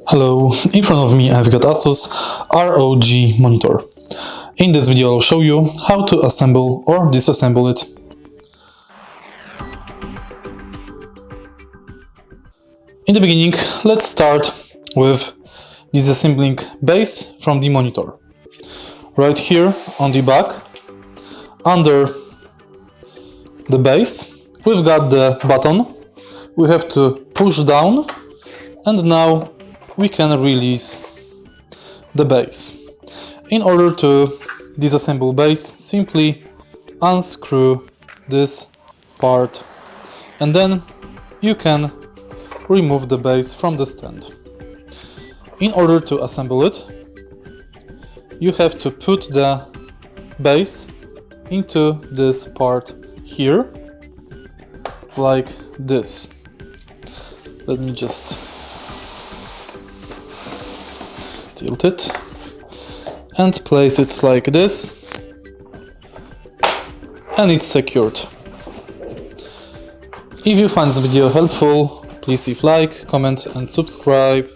Hello, in front of me I've got ASUS ROG monitor. In this video I'll show you how to assemble or disassemble it. In the beginning, let's start with disassembling base from the monitor. Right here on the back, under the base, we've got the button. We have to push down and now we can release the base. In order to disassemble base, simply unscrew this part and then you can remove the base from the stand. In order to assemble it, you have to put the base into this part here, like this. Let me just tilt it and place it like this, and it's secured. If you find this video helpful, please leave like, comment and subscribe.